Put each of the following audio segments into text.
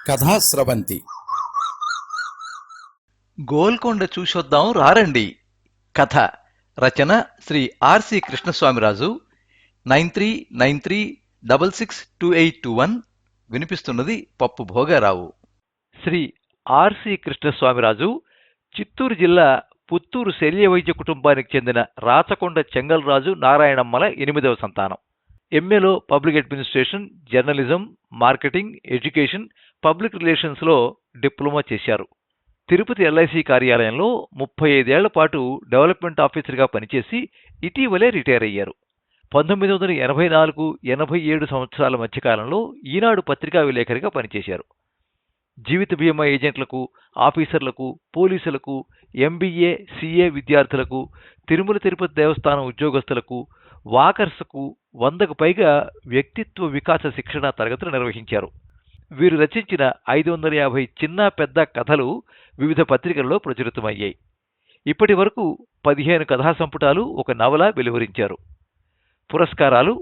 కథాస్రవంతి. గోల్కొండ చూసొద్దాం రారండి. కథ రచన శ్రీ ఆర్సి కృష్ణస్వామిరాజు. 9393662821. వినిపిస్తున్నది పప్పు భోగారావు. శ్రీ ఆర్సి కృష్ణస్వామిరాజు చిత్తూరు జిల్లా పుత్తూరు శల్య వైద్య కుటుంబానికి చెందిన రాచకొండ చెంగల్రాజు నారాయణమ్మల 8వ సంతానం. ఎంఏలో public administration, journalism, marketing, education, public రిలేషన్స్లో డిప్లొమా చేశారు. తిరుపతి ఎల్ఐసి కార్యాలయంలో 35 ఏళ్ల పాటు డెవలప్మెంట్ ఆఫీసర్గా పనిచేసి ఇటీవలే రిటైర్ అయ్యారు. 1984-87 సంవత్సరాల మధ్యకాలంలో ఈనాడు పత్రికా విలేకరిగా పనిచేశారు. జీవిత బీమా ఏజెంట్లకు, ఆఫీసర్లకు, పోలీసులకు, ఎంబీఏ, సిఏ విద్యార్థులకు, తిరుమల తిరుపతి దేవస్థానం ఉద్యోగస్తులకు, వాకర్స్కు 100కు పైగా వ్యక్తిత్వ వికాస శిక్షణా తరగతులు నిర్వహించారు. వీరు రచించిన 550 చిన్న పెద్ద కథలు వివిధ పత్రికల్లో ప్రచురితమయ్యాయి. ఇప్పటి వరకు 15 కథా సంపుటాలు, ఒక నవల వెలువరించారు. పురస్కారాలు: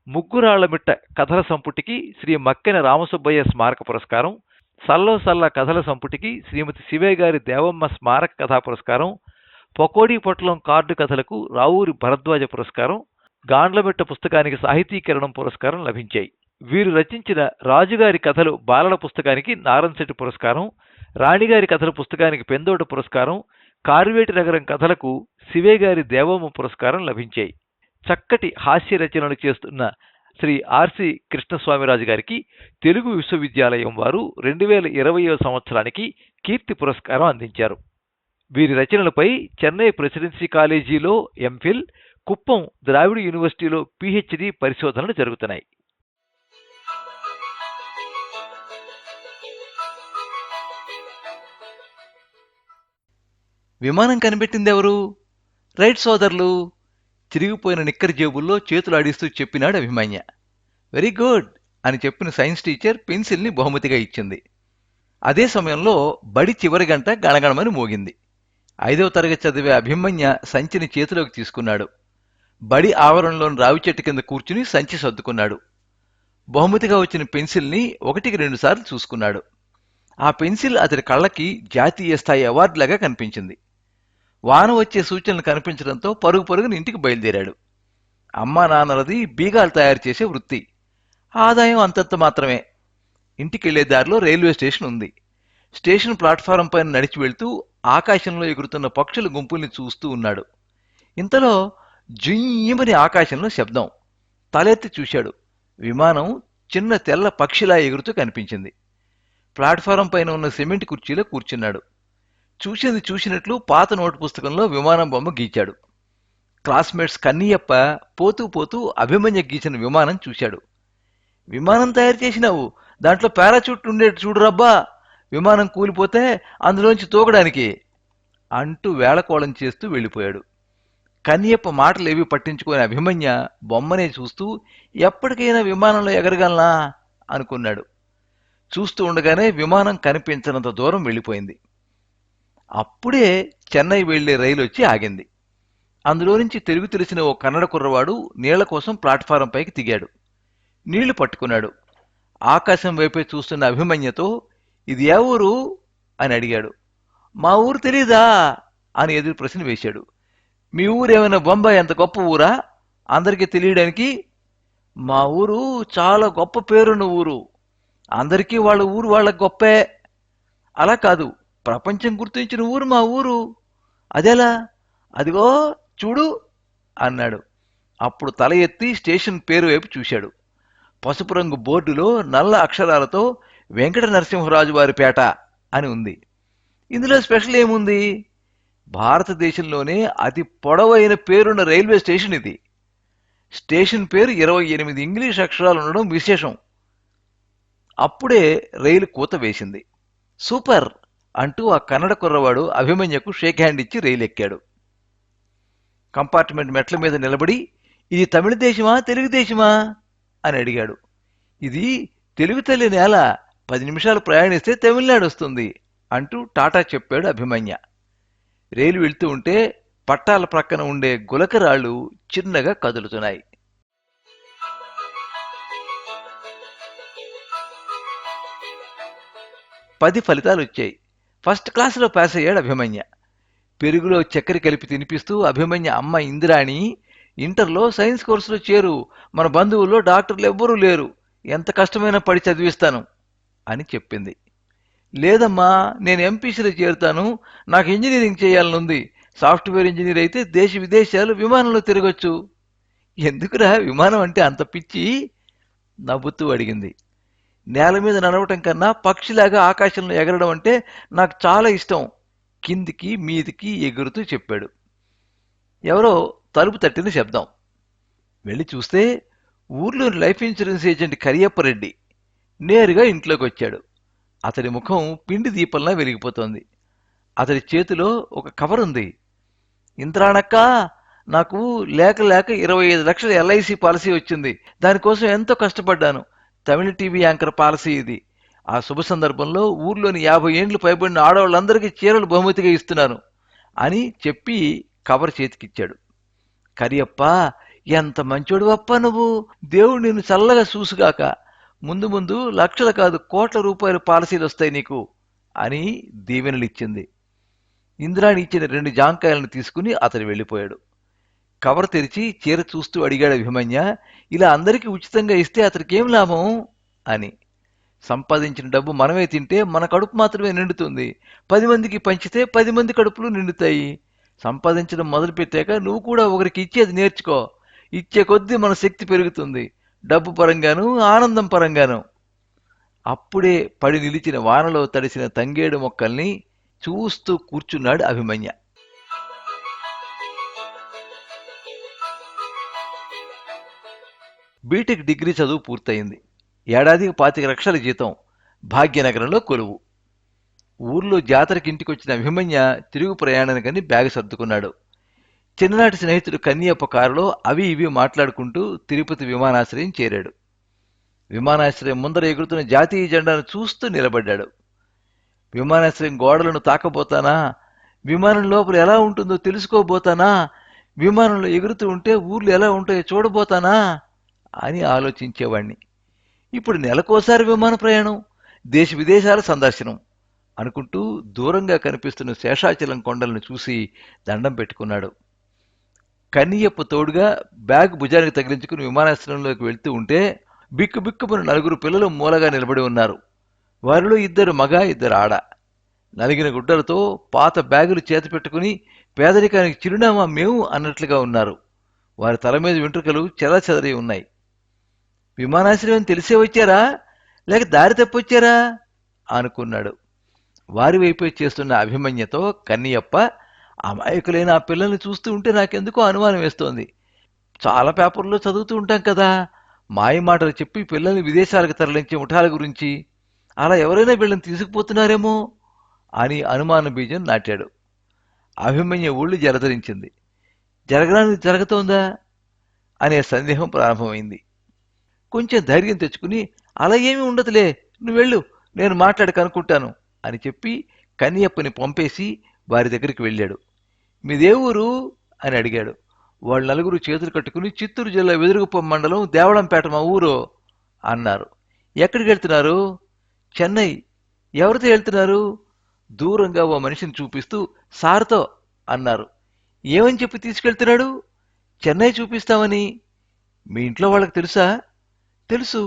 ముగ్గురాళ్లమిట్ట కథల సంపుటికి శ్రీ మక్కెన రామసుబ్బయ్య స్మారక పురస్కారం, సల్లో సల్ల కథల సంపుటికి శ్రీమతి శివయ్యగారి దేవమ్మ స్మారక కథా పురస్కారం, పకోడీ పొట్లం కార్డు కథలకు రావూరి భరద్వాజ పురస్కారం, గాండ్లమిట్ట పుస్తకానికి సాహితీకరణం పురస్కారం లభించాయి. వీరు రచించిన రాజుగారి కథలు బాలల పుస్తకానికి నారంశెట్టి పురస్కారం, రాణిగారి కథల పుస్తకానికి పెందోట పురస్కారం, కార్వేటి నగరం కథలకు శివయ్యగారి దేవమ్మ పురస్కారం లభించాయి. చక్కటి హాస్య రచనలు చేస్తున్న శ్రీ ఆర్సి కృష్ణస్వామిరాజు గారికి తెలుగు విశ్వవిద్యాలయం వారు 2020వ సంవత్సరానికి కీర్తి పురస్కారం అందించారు. వీరి రచనలపై చెన్నై ప్రెసిడెన్సీ కాలేజీలో ఎంఫిల్, కుప్పం ద్రావిడ యూనివర్సిటీలో పిహెచ్డి పరిశోధనలు జరుగుతున్నాయి. విమానం కనిపెట్టిందెవరు? రైట్ సోదరులు. చిరిగిపోయిన నిక్కరి జేబుల్లో చేతులు ఆడిస్తూ చెప్పినాడు అభిమన్య. వెరీ గుడ్ అని చెప్పిన సైన్స్ టీచర్ పెన్సిల్ని బహుమతిగా ఇచ్చింది. అదే సమయంలో బడి చివరి గంట గణగణమని మోగింది. 5వ తరగతి చదివే అభిమన్య సంచిని చేతిలోకి తీసుకున్నాడు. బడి ఆవరణలోని రావి చెట్టు కింద కూర్చుని సంచి సర్దుకున్నాడు. బహుమతిగా వచ్చిన పెన్సిల్ని 1-2 సార్లు చూసుకున్నాడు. ఆ పెన్సిల్ అతడి కళ్ళకి జాతీయ స్థాయి అవార్డులాగా కనిపించింది. వాన వచ్చే సూచనలు కనిపించడంతో పరుగు పరుగున ఇంటికి బయలుదేరాడు. అమ్మా నాన్నలది బీగాలు తయారు చేసే వృత్తి. ఆదాయం అంతంత మాత్రమే. ఇంటికెళ్లే దారిలో రైల్వే స్టేషన్ ఉంది. స్టేషన్ ప్లాట్ఫారం పైన నడిచి వెళ్తూ ఆకాశంలో ఎగురుతున్న పక్షుల గుంపుల్ని చూస్తూ ఉన్నాడు. ఇంతలో జుయ్యమని ఆకాశంలో శబ్దం. తలెత్తి చూశాడు. విమానం చిన్న తెల్ల పక్షిలా ఎగురుతూ కనిపించింది. ప్లాట్ఫారం పైన ఉన్న సిమెంట్ కుర్చీలో కూర్చున్నాడు. చూసింది చూసినట్లు పాత నోటు పుస్తకంలో విమానం బొమ్మ గీచాడు. క్లాస్మేట్స్ కన్నయ్యప్ప పోతూ పోతూ అభిమన్య గీసిన విమానం చూశాడు. విమానం తయారు చేసినావు, దాంట్లో పారాచూట్ ఉండేది చూడురబ్బా, విమానం కూలిపోతే అందులోంచి తోగడానికి అంటూ వేళకోళం చేస్తూ వెళ్ళిపోయాడు. కన్నయ్యప్ప మాటలేవి పట్టించుకునే అభిమన్య బొమ్మనే చూస్తూ ఎప్పటికైనా విమానంలో ఎగరగలనా అనుకున్నాడు. చూస్తూ ఉండగానే విమానం కనిపించనంత దూరం వెళ్ళిపోయింది. అప్పుడే చెన్నై వెళ్లే రైలు వచ్చి ఆగింది. అందులో నుంచి తెలుగు తెలిసిన ఓ కన్నడ కుర్రవాడు నీళ్ల కోసం ప్లాట్ఫారం పైకి దిగాడు. నీళ్లు పట్టుకున్నాడు. ఆకాశం వైపే చూస్తున్న అభిమన్యతో, ఇది ఏ ఊరు అని అడిగాడు. మా ఊరు తెలీదా అని ఎదురు ప్రశ్న వేశాడు. మీ ఊరేమైనా బొంబాయి అంత గొప్ప ఊరా అందరికీ తెలియడానికి? మా ఊరు చాలా గొప్ప పేరున్న ఊరు, అందరికీ వాళ్ళ ఊరు వాళ్ళకి గొప్పే. అలా కాదు, ప్రపంచం గుర్తించిన ఊరు మా ఊరు. అదెలా? అదిగో చూడు అన్నాడు. అప్పుడు తల ఎత్తి స్టేషన్ పేరు వైపు చూశాడు. పసుపు రంగు బోర్డులో నల్ల అక్షరాలతో వెంకట నరసింహరాజు వారి పేట అని ఉంది. ఇందులో స్పెషల్ ఏముంది? భారతదేశంలోనే అతి పొడవైన పేరున్న రైల్వే స్టేషన్ ఇది. స్టేషన్ పేరు 28 ఇంగ్లీష్ అక్షరాలు ఉండడం విశేషం. అప్పుడే రైలు కూత వేసింది. సూపర్ అంటూ ఆ కన్నడ కుర్రవాడు అభిమన్యకు షేక్ హ్యాండ్ ఇచ్చి రైలు ఎక్కాడు. కంపార్ట్మెంట్ మెట్ల మీద నిలబడి, ఇది తమిళ దేశమా తెలుగుదేశమా అని అడిగాడు. ఇది తెలుగు తల్లి నేల, 10 నిమిషాలు ప్రయాణిస్తే తమిళనాడు వస్తుంది అంటూ టాటా చెప్పాడు అభిమన్య. రైలు వెళ్తూ ఉంటే పట్టాల ప్రక్కన ఉండే గులకరాళ్లు చిన్నగా కదులుతున్నాయి. 10 ఫలితాలు వచ్చాయి. ఫస్ట్ క్లాసులో పాస్ అయ్యాడు అభిమన్య. పెరుగులో చక్కెర కలిపి తినిపిస్తూ అభిమన్య అమ్మ ఇందిరాణి, ఇంటర్లో సైన్స్ కోర్సులో చేరు, మన బంధువుల్లో డాక్టర్లు ఎవ్వరూ లేరు, ఎంత కష్టమైనా పడి చదివిస్తాను అని చెప్పింది. లేదమ్మా, నేను ఎంపీసీలో చేరుతాను, నాకు ఇంజనీరింగ్ చేయాలనుంది, సాఫ్ట్వేర్ ఇంజనీర్ అయితే దేశ విదేశాలు విమానంలో తిరగొచ్చు. ఎందుకురా విమానం అంటే అంత పిచ్చి? నవ్వుతూ అడిగింది. నేల మీద నడవటం కన్నా పక్షిలాగా ఆకాశంలో ఎగరడం అంటే నాకు చాలా ఇష్టం, కిందికి మీదికి ఎగురుతూ చెప్పాడు. ఎవరో తలుపు తట్టిన శబ్దం. వెళ్ళి చూస్తే ఊర్లోని లైఫ్ ఇన్సూరెన్స్ ఏజెంట్ కరియప్పరెడ్డి నేరుగా ఇంట్లోకి వచ్చాడు. అతడి ముఖం పిండి దీపంలా వెలిగిపోతోంది. అతడి చేతిలో ఒక కవర్ ఉంది. ఇంద్రాణక్క, నాకు లేక లేక 25 లక్షల ఎల్ఐసి పాలసీ వచ్చింది, దానికోసం ఎంతో కష్టపడ్డాను, తమిళ టీవీ యాంకర్ పాలసీ ఇది. ఆ శుభ సందర్భంలో ఊర్లోని 50 ఏండ్లు పైబడిన ఆడవాళ్ళందరికీ చీరలు బహుమతిగా ఇస్తున్నాను అని చెప్పి కవర్ చేతికిచ్చాడు. కరియప్ప, ఎంత మంచోడు అప్ప నువ్వు, దేవుడు నిన్ను చల్లగా చూసుగాక, ముందు ముందు లక్షలు కాదు కోట్ల రూపాయల పాలసీలు వస్తాయి నీకు అని దీవెనలిచ్చింది. ఇంద్రాణి ఇచ్చిన 2 జాంకాయలను తీసుకుని అతడు వెళ్ళిపోయాడు. కవర్ తెరిచి చీర చూస్తూ అడిగాడు అభిమన్య, ఇలా అందరికీ ఉచితంగా ఇస్తే అతడికేం లాభం అని. సంపాదించిన డబ్బు మనమే తింటే మన కడుపు మాత్రమే నిండుతుంది, 10 మందికి పంచితే 10 మంది కడుపులు నిండుతాయి. సంపాదించడం మొదలుపెట్టాక నువ్వు కూడా ఒకరికి ఇచ్చేది నేర్చుకో, ఇచ్చే కొద్దీ మన శక్తి పెరుగుతుంది, డబ్బు పరంగాను ఆనందం పరంగాను. అప్పుడే పడి నిలిచిన వానలో తడిసిన తంగేడు మొక్కల్ని చూస్తూ కూర్చున్నాడు అభిమన్య. బీటెక్ డిగ్రీ చదువు పూర్తయింది. ఏడాదికి 25 లక్షల జీతం, భాగ్యనగరంలో కొలువు. ఊర్లో జాతరకి ఇంటికొచ్చిన అభిమన్య తిరుగు ప్రయాణానికని బ్యాగ్ సర్దుకున్నాడు. చిన్ననాటి స్నేహితుడు కన్యప్ప కారులో అవి ఇవి మాట్లాడుకుంటూ తిరుపతి విమానాశ్రయం చేరాడు. విమానాశ్రయం ముందర ఎగురుతున్న జాతీయ జెండాను చూస్తూ నిలబడ్డాడు. విమానాశ్రయం గోడలను తాకబోతానా, విమానం లోపల ఎలా ఉంటుందో తెలుసుకోబోతానా, విమానంలో ఎగురుతూ ఉంటే ఊర్లు ఎలా ఉంటాయో చూడబోతానా అని ఆలోచించేవాణ్ణి. ఇప్పుడు నెలకోసారి విమాన ప్రయాణం, దేశ విదేశాల సందర్శనం అనుకుంటూ దూరంగా కనిపిస్తున్న శేషాచలం కొండలను చూసి దండం పెట్టుకున్నాడు. కన్యప్ప తోడుగా బ్యాగ్ భుజానికి తగిలించుకుని విమానాశ్రయంలోకి వెళ్తూ ఉంటే బిక్కుబిక్కుమని 4 పిల్లలు మూలగా నిలబడి ఉన్నారు. వారిలో 2 మగ 2 ఆడ. నలిగిన గుడ్డలతో పాత బ్యాగులు చేతి పెట్టుకుని పేదరికానికి చిరునామా మేము అన్నట్లుగా ఉన్నారు. వారి తల మీద వెంట్రుకలు చెదరి ఉన్నాయి. విమానాశ్రయం తెలిసే వచ్చారా, లేక దారి తప్పొచ్చారా అనుకున్నాడు. వారి వైపే చేస్తున్న అభిమన్యతో కన్యప్ప, అమాయకులైన ఆ పిల్లల్ని చూస్తూ ఉంటే నాకెందుకో అనుమానం వేస్తోంది. చాలా పేపర్లో చదువుతూ ఉంటాం కదా, మాయ మాటలు చెప్పి పిల్లల్ని విదేశాలకు తరలించే ముఠాల గురించి, అలా ఎవరైనా వీళ్ళని తీసుకుపోతున్నారేమో అని అనుమాన బీజం నాటాడు. అభిమన్య ఒళ్ళు జలధరించింది. జరగడానికి జరుగుతోందా అనే సందేహం ప్రారంభమైంది. కొంచెం ధైర్యం తెచ్చుకుని, అలా ఏమీ ఉండదులే, నువ్వు వెళ్ళు, నేను మాట్లాడి కనుక్కుంటాను అని చెప్పి కన్యప్పని పంపేసి వారి దగ్గరికి వెళ్ళాడు. మీదే ఊరు అని అడిగాడు. వాళ్ళు 4 చేతులు కట్టుకుని చిత్తూరు జిల్లా వెదురుగుప్పం మండలం దేవళంపేట మా ఊరు అన్నారు. ఎక్కడికి వెళ్తున్నారు? చెన్నై. ఎవరితో వెళ్తున్నారు? దూరంగా ఓ మనిషిని చూపిస్తూ సార్తో అన్నారు. ఏమని చెప్పి తీసుకెళ్తున్నాడు? చెన్నై చూపిస్తామని. మీ ఇంట్లో వాళ్ళకి తెలుసా? తెలుసు,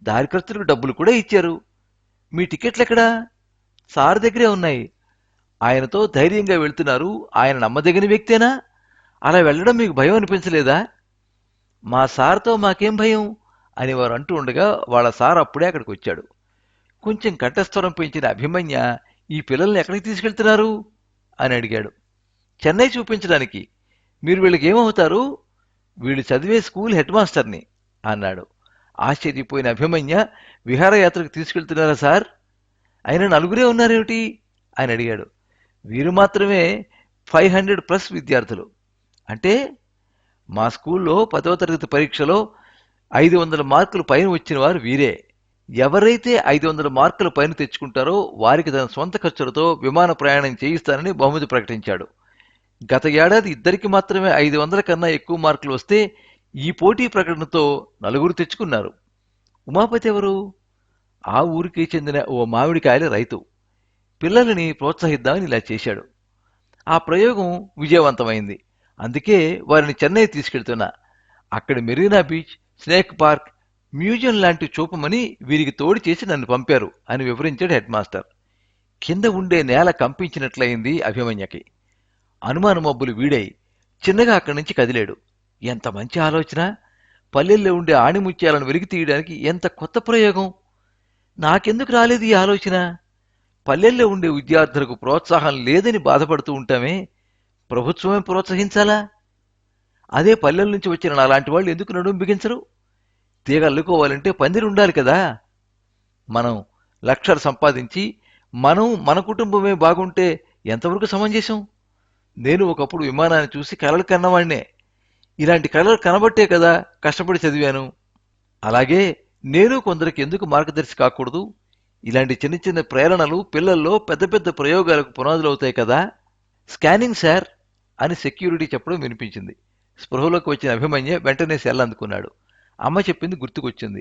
దారి ఖర్చులకు డబ్బులు కూడా ఇచ్చారు. మీ టికెట్లు ఎక్కడా? సార్ దగ్గరే ఉన్నాయి. ఆయనతో ధైర్యంగా వెళ్తున్నారు, ఆయన నమ్మదగిన వ్యక్తేనా? అలా వెళ్ళడం మీకు భయం అనిపించలేదా? మా సార్తో మాకేం భయం అని వారు అంటూ ఉండగా వాళ్ళ సార్ అప్పుడే అక్కడికి వచ్చాడు. కొంచెం కంఠస్వరం పెంచిన అభిమన్య, ఈ పిల్లల్ని ఎక్కడికి తీసుకెళ్తున్నారు అని అడిగాడు. చెన్నై చూపించడానికి. మీరు వీళ్ళకి ఏమవుతారు? వీళ్ళు చదివే స్కూల్ హెడ్ మాస్టర్ని అన్నాడు. ఆశ్చర్యపోయిన అభిమన్య, విహారయాత్రకు తీసుకెళ్తున్నారా సార్? అయినా 4 ఉన్నారేమిటి అని అడిగాడు. వీరు మాత్రమే 500+ విద్యార్థులు. అంటే మా స్కూల్లో 10వ తరగతి పరీక్షలో 500 మార్కులు పైన వచ్చిన వారు వీరే. ఎవరైతే 500 మార్కుల పైన తెచ్చుకుంటారో వారికి తన సొంత ఖర్చులతో విమాన ప్రయాణం చేయిస్తానని బహుమతి ప్రకటించాడు. గత ఏడాది 2 మాత్రమే 500 కన్నా ఎక్కువ మార్కులు వస్తే ఈ పోటీ ప్రకటనతో 4 తెచ్చుకున్నారు. ఉమాపతి ఎవరు? ఆ ఊరికి చెందిన ఓ మామిడికాయల రైతు. పిల్లలని ప్రోత్సహిద్దామని ఇలా చేశాడు. ఆ ప్రయోగం విజయవంతమైంది. అందుకే వారిని చెన్నై తీసుకెళ్తున్నా. అక్కడి Marina beach, snake park, museum లాంటి చూపమని వీరికి తోడు చేసి నన్ను పంపారు అని వివరించాడు హెడ్ మాస్టర్. కింద ఉండే నేల కంపించినట్లయింది అభిమన్యకి. అనుమాన మబ్బులు వీడై చిన్నగా అక్కడి నుంచి కదిలాడు. ఎంత మంచి ఆలోచన! పల్లెల్లో ఉండే ఆణిముత్యాలను వెలికి తీయడానికి ఎంత కొత్త ప్రయోగం! నాకెందుకు రాలేదు ఈ ఆలోచన? పల్లెల్లో ఉండే విద్యార్థులకు ప్రోత్సాహం లేదని బాధపడుతూ ఉంటామే, ప్రభుత్వమే ప్రోత్సహించాలా? అదే పల్లెల నుంచి వచ్చిన అలాంటి వాళ్ళు ఎందుకు నడుం బిగించరు? తీగ అల్లుకోవాలంటే పందిరి ఉండాలి కదా. మనం లక్షలు సంపాదించి మన కుటుంబమే బాగుంటే ఎంతవరకు సమంజసం? నేను ఒకప్పుడు విమానాన్ని చూసి కలలు కన్నవాణ్ణే. ఇలాంటి కలలు కనబట్టే కదా కష్టపడి చదివాను. అలాగే నేను కొందరికి ఎందుకు మార్గదర్శి కాకూడదు? ఇలాంటి చిన్న చిన్న ప్రేరణలు పిల్లల్లో పెద్ద పెద్ద ప్రయోగాలకు పునాదులవుతాయి కదా. స్కానింగ్ సార్ అని సెక్యూరిటీ చెప్పడం వినిపించింది. స్పృహలోకి వచ్చిన అభిమన్య వెంటనే సెల్ అందుకున్నాడు. అమ్మ చెప్పింది గుర్తుకొచ్చింది.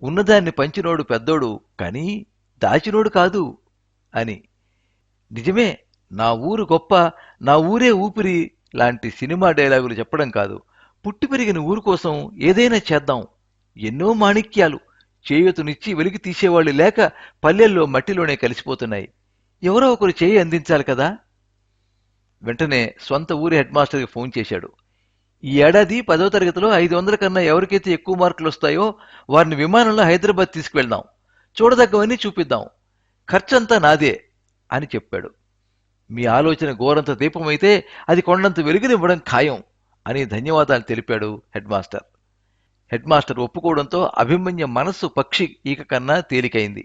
ఉన్నదాన్ని పంచినోడు పెద్దోడు, కానీ దాచినోడు కాదు అని. నిజమే, నా ఊరు గొప్ప, నా ఊరే ఊపిరి లాంటి సినిమా డైలాగులు చెప్పడం కాదు, పుట్టి పెరిగిన ఊరు కోసం ఏదైనా చేద్దాం. ఎన్నో మాణిక్యాలు చేయూతనిచ్చి వెలికి తీసేవాళ్లు లేక పల్లెల్లో మట్టిలోనే కలిసిపోతున్నాయి. ఎవరో ఒకరు చేయి అందించాలి కదా. వెంటనే స్వంత ఊరి హెడ్ మాస్టర్కి ఫోన్ చేశాడు. ఈ ఏడాది 10వ తరగతిలో 500 కన్నా ఎవరికైతే ఎక్కువ మార్కులు వస్తాయో వారిని విమానంలో హైదరాబాద్ తీసుకువెళ్దాం, చూడదగ్గవన్నీ చూపిద్దాం, ఖర్చంతా నాదే అని చెప్పాడు. మీ ఆలోచన గోరంత దీపమైతే అది కొండంత వెలుగునివ్వడం ఖాయం అని ధన్యవాదాలు తెలిపాడు head master. Head master ఒప్పుకోవడంతో Abhimanyu మనస్సు పక్షి ఈక కన్నా తేలికైంది.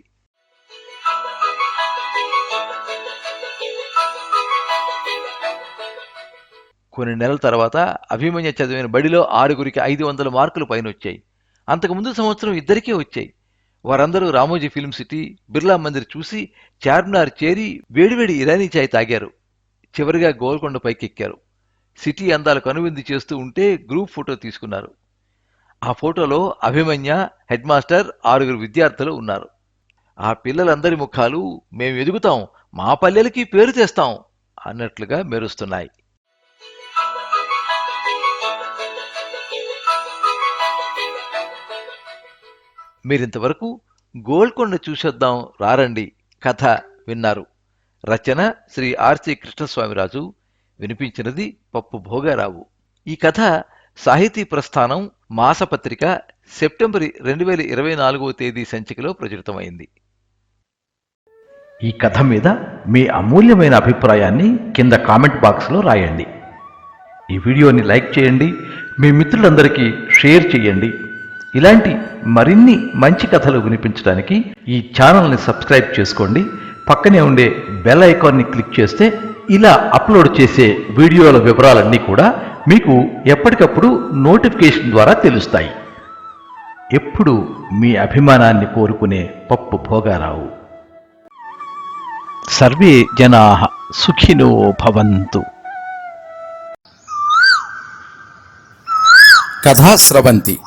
కొన్ని నెలల తర్వాత అభిమన్య చదివిన బడిలో 6గురికి 500 మార్కులు పైనొచ్చాయి. అంతకుముందు సంవత్సరం 2కే వచ్చాయి. వారందరూ రామోజీ ఫిల్మ్ సిటీ, బిర్లా మందిర్ చూసి చార్మినార్ చేరి వేడివేడి ఇరానీ చాయ్ తాగారు. చివరిగా గోల్కొండ పైకెక్కారు. సిటీ అందాలు కనువిందు చేస్తూ ఉంటే గ్రూప్ ఫోటో తీసుకున్నారు. ఆ ఫోటోలో అభిమన్య, హెడ్ మాస్టర్, 6గురు విద్యార్థులు ఉన్నారు. ఆ పిల్లలందరి ముఖాలు మేము ఎదుగుతాం, మా పల్లెలకి పేరు తెస్తాం అన్నట్లుగా మెరుస్తున్నాయి. మీరింతవరకు గోల్కొండ చూసొద్దాం రారండి కథ విన్నారు. రచన శ్రీ ఆర్సి కృష్ణస్వామిరాజు. వినిపించినది పప్పు భోగారావు. ఈ కథ సాహితీ ప్రస్థానం మాసపత్రిక సెప్టెంబర్ 2024వ తేదీ సంచికలో ప్రచురితమైంది. ఈ కథ మీద మీ అమూల్యమైన అభిప్రాయాన్ని కింద కామెంట్ బాక్స్లో రాయండి. ఈ వీడియోని లైక్ చేయండి, మీ మిత్రులందరికీ షేర్ చేయండి. ఇలాంటి మరిన్ని మంచి కథలు వినిపించడానికి ఈ ఛానల్ని సబ్స్క్రైబ్ చేసుకోండి. పక్కనే ఉండే బెల్ ఐకాన్ని క్లిక్ చేస్తే ఇలా అప్లోడ్ చేసే వీడియోల వివరాలన్నీ కూడా మీకు ఎప్పటికప్పుడు నోటిఫికేషన్ ద్వారా తెలుస్తాయి. ఎప్పుడు మీ అభిమానాన్ని కోరుకునే పప్పు భోగారావు. సర్వే జనాః సుఖినో భవంతు. కథా స్రవంతి